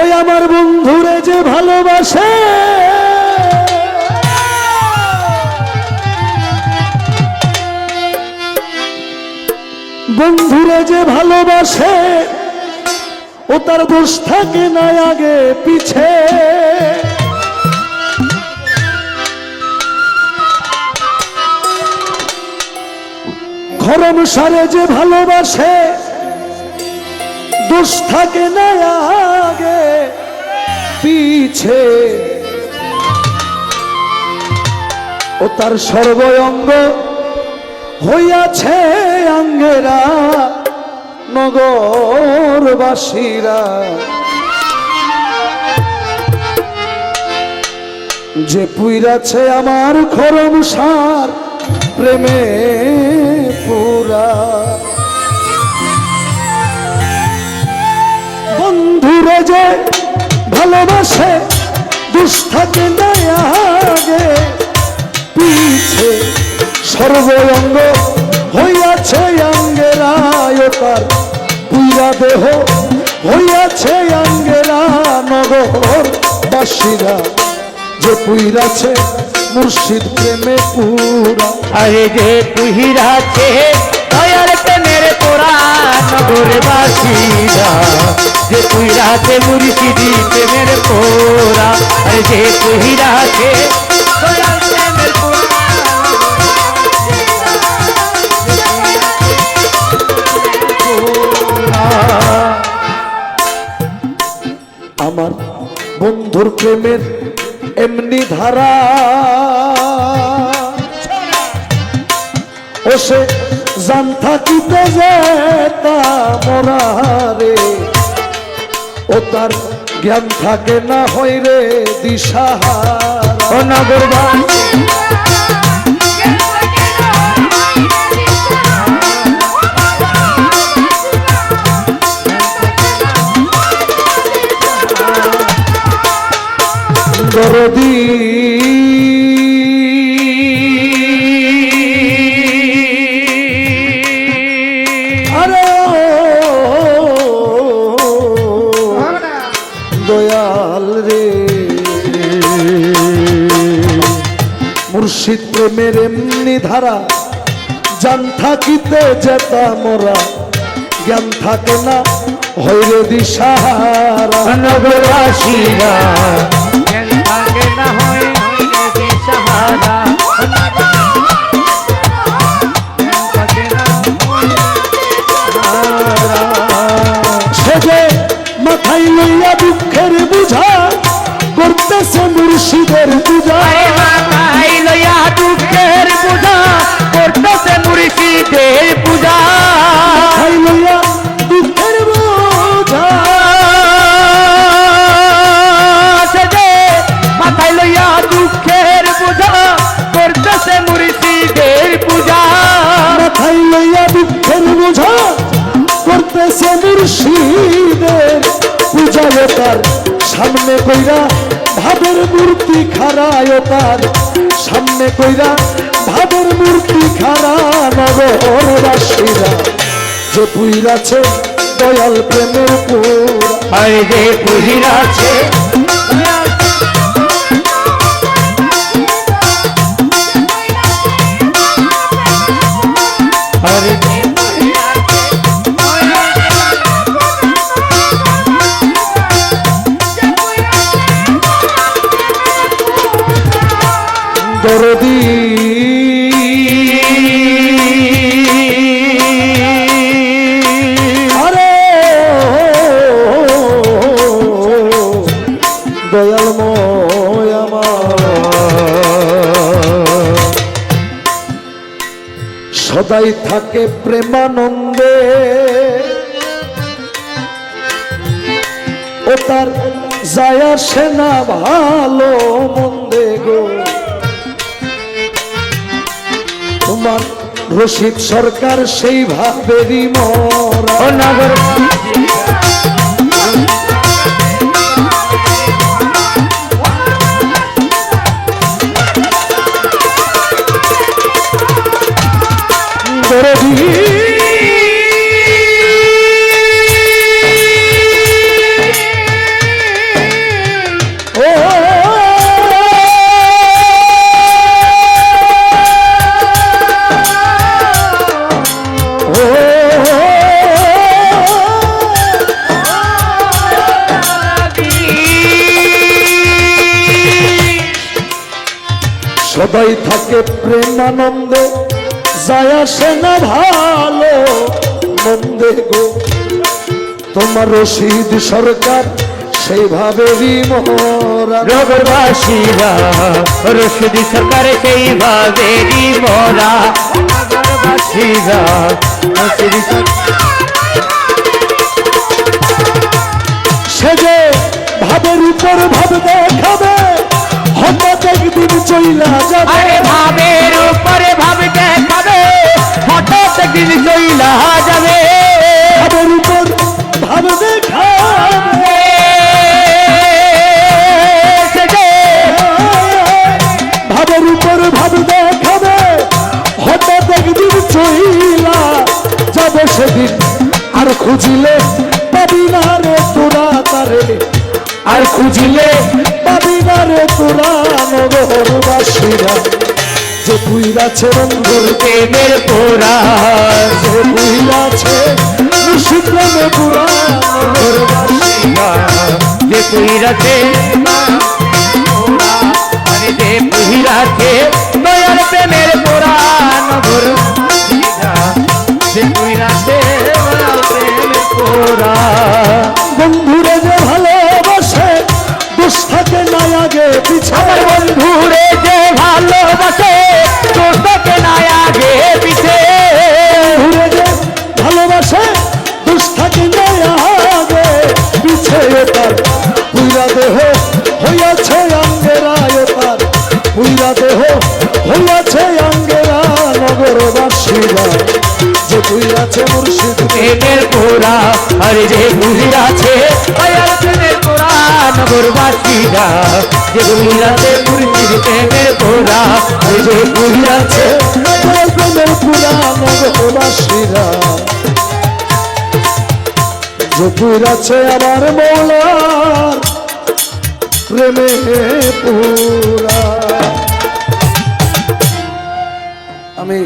ওই আমার বন্ধুরে যে ভালোবাসে, বন্ধুরে যে ভালোবাসে ও তার দোষ থাকে না আগে পিছে। খরম সারে যে ভালোবাসে দোষ থাকে না আগে পিছে। ও তার সর্বঙ্গ হইয়াছে আঙ্গেরা নগরবাসীরা। যে পুইরাছে আমার খরম সার প্রেমে পুরা। বন্ধুরে যে ভালোবাসে দোষ থাকে না আগে পিছে। সর্বঙ্গ হইয়াছে আঙ্গেরায় তার পুইরা দেহ হইয়াছে আঙ্গেরা নগরবাসীরা। যে পুইরাছে মুর্শিদ প্রেমে পুরা। আরে যে পুহিরাছে দয়ার প্রেমের পোড়া নগরবাসীরা। যে পুহিরাছে মুর্শিদি প্রেমের পোড়া। আরে যে পুহিরাছে দয়ার প্রেমের পোড়া। আমার বন্ধুর প্রেমের এমনি ধারা ও সে জান থাকিতে যেতা মরারে। ও তার জ্ঞান থাকে না হয় রে দিশাহারা। ও নগরবাসী দরদি আরে দয়াল রে। মুর্শিদ প্রেমের এমনি ধারা জান থাকিতে যেতা মোরা। জ্ঞান থাকে না হইরে দিশাহারা। নগরবাসীরা জ্ঞান থাকে না হয় দিশাহারা। সে যে মাথায় লইয়া দুঃখের বুঝা করতেছে মুর্শিদের পূজা। মাথায় লইয়া দুঃখের পূজা করতেছে মুর্শিদের পূজা। মাথায় লইয়া দুঃখের বোঝা মাথায় লইয়া দুঃখের পূজা করতেছে মুর্শিদের পূজা। মাথায় লইয়া দুঃখের বোঝা করতেছে মুর্শিদের পূজায়। তার সামনে কইরা ভাবের মূর্তি খাড়ায়। তার সামনে কইরা ভাবের মূর্তি খাড়া নগরবাসীরা। যে পুইরাছে দয়াল প্রেমের পুরা। আরে যে পুহিরাছে আরে দরদি আরে দয়ালময় আমার সদাই থাকে প্রেমানন্দে। ও তার যায় আসে না ভালো মন্দে গো। তোমার রশিদ সরকার সেই ভাবেরই মরা। নগর থাকে প্রেমানন্দে, যায় আসে না ভালো মন্দে গো। তোমার রশিদ সরকার সেইভাবেই মোরা, নগরবাসীরা রশিদ সরকার সেইভাবেই মোরা, নগরবাসীরা রশিদ সে যে ভাবের উপর ভাব দেখাবে, হঠাৎ একদিন চইলা যাবে। আরে ভাবের উপরে ভাব দেখাবে, হঠাৎ একদিন চইলা যাবে। ভাবের উপর ভাব দেখাবে, ভাবের উপর ভাব দেখাবে, হঠাৎ একদিন চইলা যাবে সেদিন। আর খুঁজিলে পাবি না রে তোরা তারে, আর খুঁজিলে পাবি না রে তোরা নগরবাসীরা। যে পুইরাছে বন্ধুর প্রেমের পোড়া, যে পুইরাছে নিশিপ্রেমে পুরা নগরবাসীরা। যে পুইরাছে আরে যে পুইরাছে দয়ার প্রেমের পোড়া, নগরবাসীরা যে পুইরাছে দয়ার প্রেমের পোড়া। বন্ধুরে যে ভালোবাসে দোষ থাকে না আগে পিছে, আমার বন্ধুরে যে ভালোবাসে তোকে না আগে পিছে। বন্ধুরে যে ভালোবাসে দোষ থাকে না আগে পিছে। তার পুইরা দেহ হইয়াছে আঙ্গেরা, তার পুইরা দেহ হইয়াছে আঙ্গেরা নগরবাসীরা। যে পুইরাছে মুর্শিদ প্রেমের পোড়া, আরে যে পুইরাছে দয়ার প্রেমের পোড়া, নগরবাসীরা যে পুইরাছে মুর্শিদ প্রেমের পোড়া, আরে যে পুইরাছে প্রেমের পুরা নগরবাসীরা। যে পুইরাছে আমার মৌলার প্রেমে পুরা। আমি